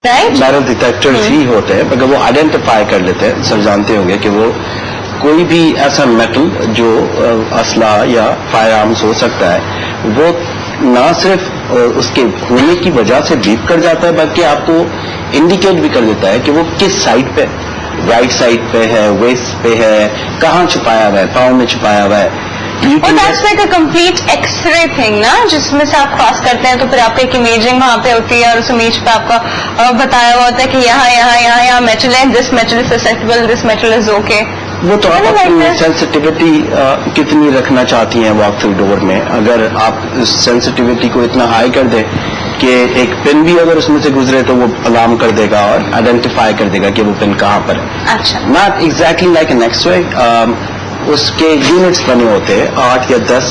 Metal detectors ہی ہوتے ہیں، مگر وہ آئیڈینٹیفائی کر لیتے ہیں. سر جانتے ہوں گے کہ وہ کوئی بھی ایسا میٹل جو اسلحہ یا فائر آرمز ہو سکتا ہے، وہ نہ صرف اس کے ہونے کی وجہ سے بیپ کر جاتا ہے، بلکہ آپ کو انڈیکیٹ بھی کر دیتا ہے کہ وہ کس سائڈ پہ، رائٹ سائڈ پہ ہے، ویسٹ پہ ہے، کہاں چھپایا ہوا ہے، پاؤں میں چھپایا ہوا ہے. اور that's like a complete X ray thing نا، جس میں سے آپ کراس کرتے ہیں تو پھر آپ کو ایک امیجنگ وہاں پہ ہوتی ہے، اور اس امیج پہ آپ کا بتایا ہوا ہوتا ہے کہ یہاں یہاں یہاں یہاں میٹل ہے، this metal is susceptible, this metal is okay. وہ تو آپ اپنی سینسٹیوٹی کتنی رکھنا چاہتی ہیں واک تھرو ڈور میں. اگر آپ اس سینسٹیوٹی کو اتنا ہائی کر دیں کہ ایک پن بھی اگر اس میں سے گزرے تو وہ الارم کر دے گا اور آئیڈینٹیفائی کر دے گا کہ وہ پن کہاں پر ہے. اچھا، not exactly like an X-ray. اس کے یونٹس بنے ہوتے ہیں، 8 یا 10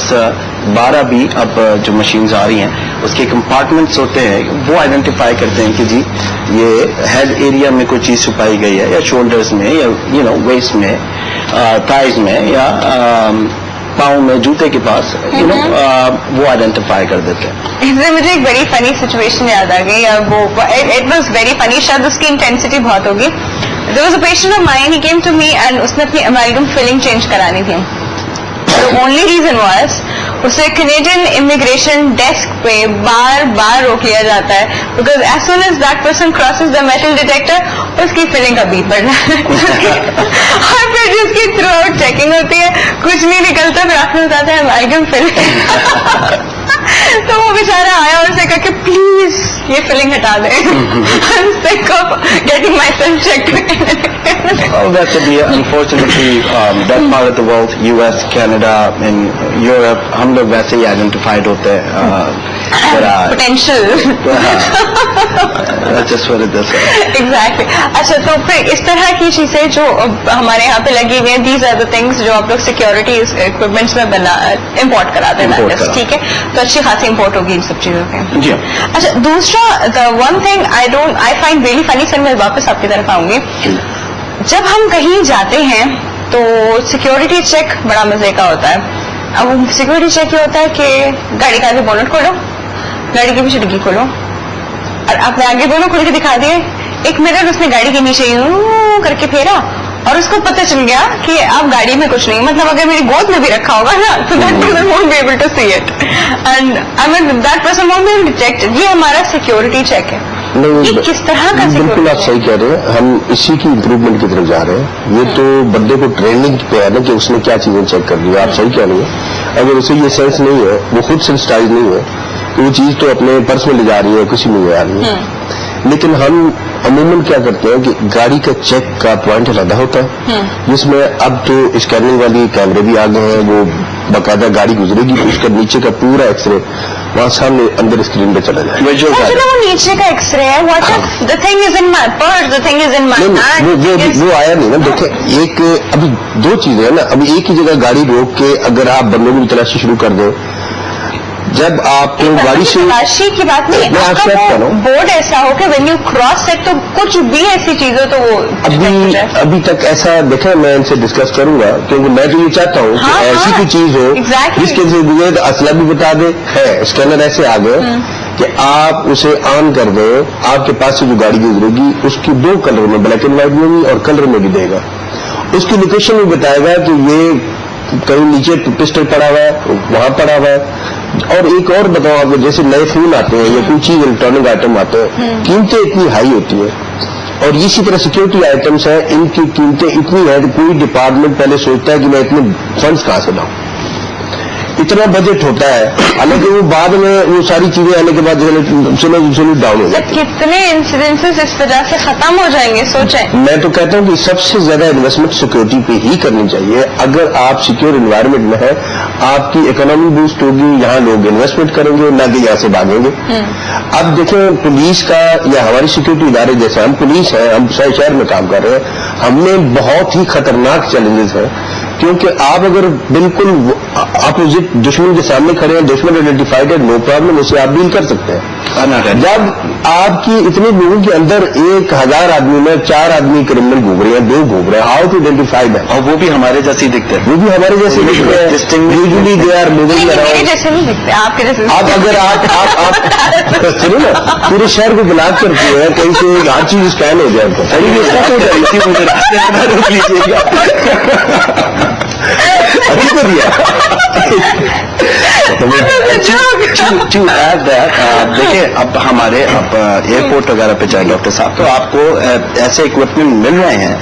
12 بھی اب جو مشینز آ رہی ہیں اس کے کمپارٹمنٹس ہوتے ہیں. وہ آئیڈینٹیفائی کرتے ہیں کہ جی یہ ہیڈ ایریا میں کوئی چیز چھپائی گئی ہے، یا شولڈرز میں، یا ویسٹ میں، تھائز میں، یا پاؤں میں، جوتے کے پاس، وہ آئیڈینٹیفائی کر دیتے ہیں. اس سے مجھے ایک بڑی فنی سچویشن یاد آ گئی. وہ اٹ واز ویری فنی، شاید اس کی انٹینسٹی بہت ہوگی. There was a patient of mine, he came to me and اس نے اپنی amalgam filling چینج کرانی تھی. The only reason was اسے کینیڈین امیگریشن ڈیسک پہ بار بار روک لیا جاتا ہے because as soon as that person crosses the metal detector اس کی فلنگ کا بیپ بڑھ رہا ہے اور پھر جس کی تھرو آؤٹ چیکنگ ہوتی ہے کچھ نہیں نکلتا، پھر آخر میں بتاتا ہے amalgam filling. تو وہ بیچارہ آیا اور اسے کہا کہ پلیز یہ فلنگ ہٹا دیں. I'm sick of getting myself checked. Oh, that's unfortunately that part of the world, US, Canada and Europe, ہم لوگ ویسے ہی آئیڈینٹیفائڈ ہوتے ہیں. Potential. That's just what it is. Exactly. اچھا، تو پھر اس طرح کی چیزیں جو ہمارے یہاں پہ لگی ہوئی ہیں، these are the things جو آپ لوگ سیکورٹی اکوپمنٹس میں امپورٹ کراتے ہیں. ٹھیک ہے، تو اچھی خاصی امپورٹ ہوگی ان سب چیزوں کے. جی. اچھا، دوسرا the one thing I find really funny، سر میں واپس آپ کی طرف آؤں گی. جب ہم کہیں جاتے ہیں تو سیکورٹی چیک بڑا مزے کا ہوتا ہے. اب سیکورٹی چیک یہ ہوتا ہے کہ گاڑی کا آگے بونٹ کھولو، گاڑی کی پیچھے ڈگی کھولو، اور آپ نے آگے دونوں کھول کے دکھا دیے. ایک منٹ اس نے گاڑی کے نیچے یوں کر کے پھیرا اور اس کو پتہ چل گیا کہ اب گاڑی میں کچھ نہیں، مطلب اگر میری گود میں بھی رکھا ہوگا نا تو that person won't be able to see it and I mean that person won't be able to detect. یہ ہمارا سیکورٹی چیک ہے. یہ کس طرح کا؟ بالکل آپ صحیح کہہ رہے ہیں، ہم اسی کی امپروومنٹ کی طرف جا رہے ہیں. یہ تو بندے کو ٹریننگ پہ ہے نا کہ اس نے کیا چیزیں چیک کر لی ہے. آپ صحیح کہہ رہے ہیں، اگر اسے یہ سینس نہیں ہے، وہ خود سینسٹائز نہیں ہے تو وہ چیز تو اپنے پرس میں لے جا رہی ہے، کسی میں لے جا رہی ہے. لیکن ہم عموماً کیا کرتے ہیں کہ گاڑی کا چیک کا پوائنٹ علیحدہ ہوتا ہے، جس میں اب تو اسکیننگ والی کیمرے بھی آ گئے ہیں. وہ باقاعدہ گاڑی گزرے گی تو اس کا نیچے کا پورا ایکس رے وہاں سامنے اندر اسکرین پہ چلا جائے. وہ نیچے کا ایکس رے ہے، وہ آیا نہیں نا. دیکھیں، ایک ابھی دو چیزیں ہیں نا. ابھی ایک ہی جگہ گاڑی روک کے اگر آپ بندوں کی تلاشی شروع کر دیں، جب آپ کو گاڑی سے تلاشی کی بات نہیں، آپ کا بورڈ ایسا ہو کہ وین یو کراس ایٹ تو کچھ بھی ایسی چیزیں تو وہ ابھی تک ایسا دیکھیں، میں ان سے ڈسکس کروں گا کیونکہ میں تو یہ چاہتا ہوں کہ ایسی کوئی چیز ہو جس کے ذریعے اسلحہ بھی بتا دے ہے. اسکینر ایسے آ گئے کہ آپ اسے آن کر دیں، آپ کے پاس سے جو گاڑی گزرے گی اس کی 2 کلر میں، بلیک اینڈ وائٹ میں بھی اور کلر میں بھی دے گا. اس کی لوکیشن بھی بتائے گا کہ یہ کہیں نیچے پسٹل پڑا ہوا ہے، وہاں پڑا ہوا ہے. اور ایک اور بتاؤں آپ کو، جیسے نئے فون آتے ہیں یا کوئی چیز الیکٹرانک آئٹم آتے ہیں، قیمتیں اتنی ہائی ہوتی ہیں. اور اسی طرح سیکورٹی آئٹمس ہیں، ان کی قیمتیں اتنی ہیں کہ کوئی ڈپارٹمنٹ پہلے سوچتا ہے کہ میں اتنے فنڈز کہاں سے لاؤں، اتنا بجٹ ہوتا ہے. حالانکہ وہ بعد میں وہ ساری چیزیں آنے کے بعد چلو ڈاؤن ہو جاتی. کتنے انسیڈنسز اس وجہ سے ختم ہو جائیں گے سوچیں. میں تو کہتا ہوں کہ سب سے زیادہ انویسٹمنٹ سیکورٹی پہ ہی کرنی چاہیے. اگر آپ سیکیور انوائرمنٹ میں ہیں، آپ کی اکنامی بوسٹ ہوگی، یہاں لوگ انویسٹمنٹ کریں گے، نہ کہ یہاں سے بھاگیں گے. اب دیکھیں، پولیس کا یا ہماری سیکورٹی ادارے جیسے ہم پولیس ہیں، ہم شہر میں کام کر رہے ہیں، ہم میں بہت ہی خطرناک چیلنجز ہیں. کیونکہ آپ اگر بالکل اپوزٹ دشمن کے سامنے کھڑے ہیں، دشمن آئیڈینٹیفائڈ ہے، نو پرابلم، اسے آپ ڈیل کر سکتے ہیں. جب آپ کی اتنے لوگوں کے اندر 1000 آدمی میں 4 آدمی کرمنل گھوم رہے ہیں, 2 گھوم رہے ہیں, ہاؤ ٹو آئیڈینٹیفائی دیم؟ اور وہ بھی ہمارے جیسے ہی دکھتے ہیں, وہ بھی ہمارے جیسے دکھتے ہیں. Usually they are moving around. جیسے نہیں دکھتے آپ کے جیسے. اب اگر آپ سنو نا, پورے شہر کو بلاک کرتے ہیں, کہیں سے ہر چیز اسکین ہو جائے تو ابھی تو دیا. دیکھیں اب ہمارے ایئرپورٹ وغیرہ پہ جائیں ڈاکٹر صاحب, تو آپ کو ایسے اکوپمنٹ مل رہے ہیں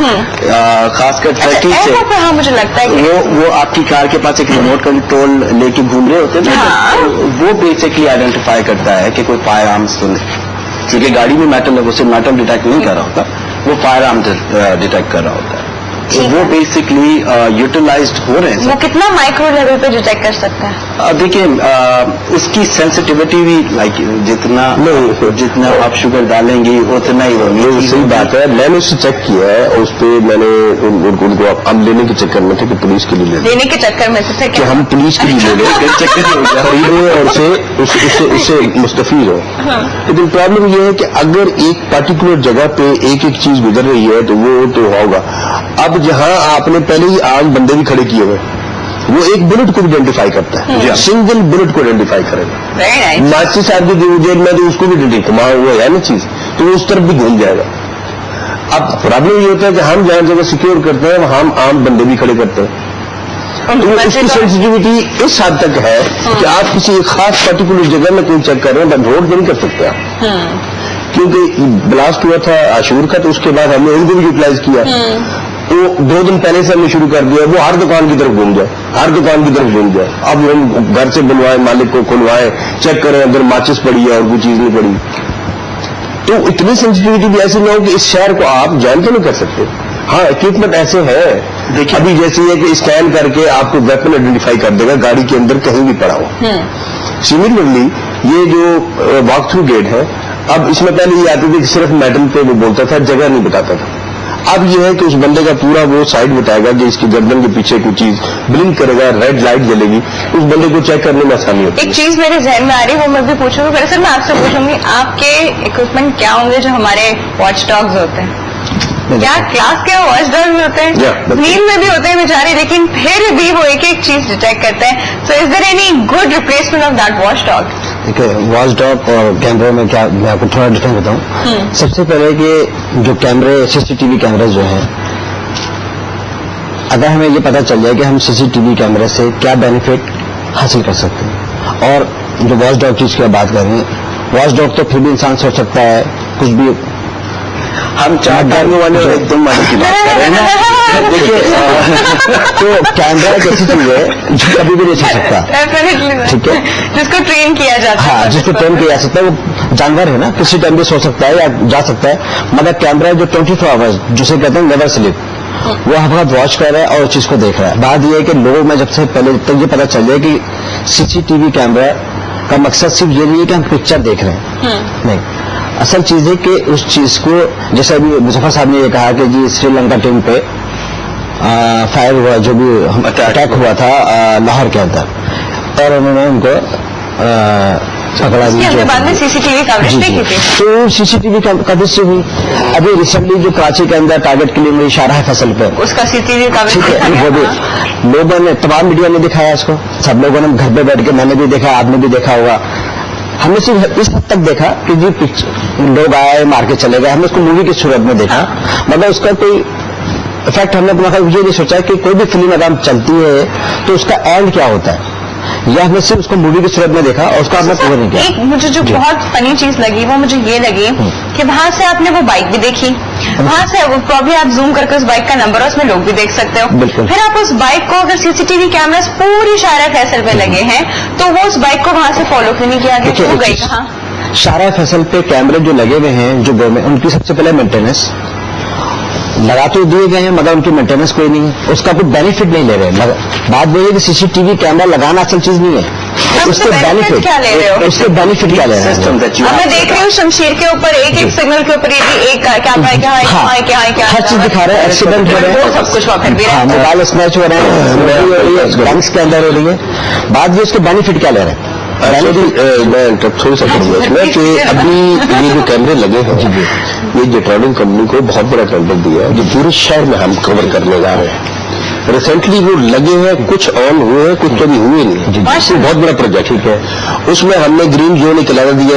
خاص کر ٹرکی سے. ہاں مجھے لگتا ہے وہ آپ کی کار کے پاس ایک ریموٹ کنٹرول لے کے گھوم رہے ہوتے ہیں, وہ بیسکلی آئیڈینٹیفائی کرتا ہے کہ کوئی فائر آرمس تو نہیں, کیونکہ گاڑی میں میٹل ہے, وہ صرف میٹل ڈیٹیکٹ نہیں کر رہا ہوتا, وہ فائر آرم ڈیٹیکٹ کر رہا ہوتا ہے. وہ بیسکلی یوٹیلائزڈ ہو رہے ہیں. وہ کتنا مائکرو لیول پہ ڈیٹیکٹ کر سکتا ہے؟ دیکھیں اس کی سینسٹیوٹی بھی لائک جتنا آپ شوگر ڈالیں گی اتنا ہی ہوگی. صحیح بات ہے, میں نے اسے چیک کیا ہے, اور اس پہ میں نے ان کو ہم لینے کے چکر میں تھے کہ پولیس کے لیے لینے کے چکر میں تھے کہ ہم پولیس کے لیے لے لیں, خریدیں اور اس سے مستفید ہو. لیکن پرابلم یہ ہے کہ اگر ایک پرٹیکولر جگہ پہ ایک چیز گزر رہی ہے تو وہ تو ہوگا. اب جہاں آپ نے پہلے ہی عام بندے بھی کھڑے کیے ہوئے, وہ ایک بلٹ کو آئیڈینٹیفائی کرتا ہے, سنگل بلٹ کو آئیڈینٹیفائی کرے گا. ماسٹر صاحب کی جیل میں تو اس کو بھی کما ہوا ہے نا چیز, تو وہ اس طرف بھی گھوم جائے گا. اب پرابلم یہ ہوتا ہے کہ ہم جہاں جگہ سیکیور کرتے ہیں وہاں ہم عام بندے بھی کھڑے کرتے ہیں, تو اس کی سینسٹیوٹی اس حد تک ہے کہ آپ کسی ایک خاص پرٹیکولر جگہ میں کوئی چیک کر رہے ہیں, بٹ روڈ نہیں کر سکتے آپ, کیونکہ بلاسٹ ہوا تھا عاشور کا, تو اس کے بعد ہم نے ان کو بھی یوٹیلائز کیا. وہ 2 دن پہلے سے ہم نے شروع کر دیا, وہ ہر دکان کی طرف گھوم جائے, ہر دکان کی طرف گھوم جائے. اب ہم گھر سے بنوائے, مالک کو کھلوائے, چیک کریں اندر ماچس پڑی ہے اور کوئی چیز نہیں پڑی. تو اتنی سینسٹیوٹی بھی ایسی نہ ہو کہ اس شہر کو آپ جان تو نہیں کر سکتے. ہاں اکوپمنٹ ایسے ہے, دیکھیے ابھی جیسے ہے کہ اسکین کر کے آپ کو ویپن آئیڈینٹیفائی کر دے گا گاڑی کے اندر کہیں بھی پڑا ہو. سملرلی یہ جو واک تھرو گیٹ ہے, اب اس میں پہلے یہ آتی تھی کہ صرف میٹل پہ وہ بولتا تھا, جگہ نہیں بتاتا تھا. اب یہ ہے کہ اس بندے کا پورا وہ سائڈ بتائے گا کہ اس کی گردن کے پیچھے کوئی چیز بلنک کرے گا, ریڈ لائٹ جلے گی, اس بندے کو چیک کرنے میں آسانی ہوتی ہے. ایک چیز میرے ذہن میں آ رہی ہے, وہ میں بھی پوچھوں گی. پہلے سر میں آپ سے پوچھوں گی, آپ کے اکوپمنٹ کیا ہوں گے جو ہمارے واچ ڈاگز ہوتے ہیں؟ کیا کلاس کے واچ ڈاگز ہوتے ہیں؟ نیند میں بھی ہوتے ہیں بیچارے, لیکن پھر بھی وہ ایک چیز ڈیٹیکٹ کرتے ہیں. So is there any good replacement of that watchdog? Watchdog اور کیمرے میں کیا, میں آپ کو تھوڑا ڈفرنس بتاؤں. سب سے پہلے کہ جو کیمرے CCTV کیمرے جو ہیں, اگر ہمیں یہ پتہ چل جائے کہ ہم CCTV کیمرے سے کیا بینیفٹ حاصل کر سکتے ہیں, اور جو واچ ڈاگ چیز کی بات کر رہے ہیں, واچ ڈاگ تو پھر بھی انسان سوچ سکتا ہے کچھ بھی. ہم 4 ڈالنے والے ایک دم والے کی بات کر رہے ہیں. دیکھیے تو کیمرہ ایک ایسی چیز ہے جو کبھی بھی نہیں سو سکتا, ٹھیک ہے, جس کو ٹرین کیا جاتا ہے. ہاں, جس کو ٹرین کیا جا سکتا ہے. وہ جانور ہے نا, کسی ٹائم بھی سو سکتا ہے یا جا سکتا ہے, مگر کیمرہ جو 24 آورس جسے کہتے ہیں نیور سلیپ, وہ ہر وقت واچ کر رہا ہے اور اس چیز کو دیکھ رہا ہے. بات یہ ہے کہ لوگوں میں جب سے پہلے جب تک یہ پتا چل جائے کہ CCTV کیمرہ کا مقصد صرف یہ نہیں ہے کہ ہم پکچر دیکھ رہے ہیں, نہیں, اصل چیز ہے کہ اس چیز کو, جیسے ابھی مظفر صاحب نے یہ کہا کہ جی سری لنکا ٹیم پہ فائر ہوا, جو بھی اٹیک ہوا تھا لاہور کے اندر, اور انہوں نے ان کو پکڑا بھی. بعد میں CCTV کوریج دیکھی تھی, تو CCTV کوریج سے ہوئی. ابھی ریسنٹلی جو کراچی کے اندر ٹارگیٹ کے لیے میری شارہ فصل پہ اس کا CCTV کوریج, ٹھیک ہے, وہ بھی لوگوں نے, تمام میڈیا نے دکھایا اس کو, سب لوگوں نے گھر پہ بیٹھ کے, میں نے بھی دیکھا, آپ نے بھی دیکھا ہوگا. ہم نے صرف اس حد تک دیکھا کہ جی لوگ آئے, مار کے چلے گئے, ہم نے اس کو مووی کی صورت میں دیکھا, مگر اس کا کوئی افیکٹ ہم نے یہ نہیں سوچا کہ کوئی بھی فلم اگر چلتی ہے تو اس کا اینڈ کیا ہوتا ہے, یا ہم نے صرف اس کو مووی کی صورت میں دیکھا اور اس کا ہم نے کور نہیں کیا. مجھے جو بہت فنی چیز لگی وہ مجھے یہ لگی کہ وہاں سے آپ نے وہ بائک بھی دیکھی, وہاں سے پرابلی آپ زوم کر کے اس بائک کا نمبر ہے, اس میں لوگ بھی دیکھ سکتے ہو. پھر آپ اس بائک کو, اگر CCTV کیمراز پوری شارع فیصل پہ لگے ہیں, تو وہ اس بائک کو وہاں سے فالو کیوں نہیں کیا گیا, وہ گئی کہاں؟ شارع فیصل پہ کیمرے جو لگے ہوئے ہیں جو گورنمنٹ, ان کی سب سے پہلے مینٹیننس لگا تو دیے گئے ہیں, مگر ان کی مینٹیننس کوئی نہیں ہے, اس کا کوئی بینیفٹ نہیں لے رہے. بات وہی ہے کہ CCTV کیمرہ لگانا اصل چیز نہیں ہے, اس کے بینیفٹ کیا لے رہے ہو, اس کے بینیفٹ کیا لے رہے ہیں. میں دیکھ رہی ہوں شمشیر کے اوپر ایک سگنل کے اوپر ایک کیمرہ, ہر چیز دکھا رہے ہیں, ایکسیڈنٹ ہو رہے ہیں, سب کچھ موبائل اسمیچ ہو رہے ہیں, گنگس کے اندر ہو رہی ہے. بات یہ اس کے بینیفٹ کیا لے رہے ہیں, میں تھوڑا سا کروں گا اس میں کہ ابھی یہ جو کیمرے لگے ہیں یہ جیٹرونک کمپنی کو بہت بڑا ٹینڈر دیا ہے جو پورے شہر میں ہم کور کرنے جا رہے ہیں. ریسنٹلی وہ لگے ہیں, کچھ آن ہوئے ہیں, کچھ تو ابھی ہوئے نہیں. بہت بڑا پروجیکٹ ہے. اس میں ہم نے گرین زون ایک علاوہ دیا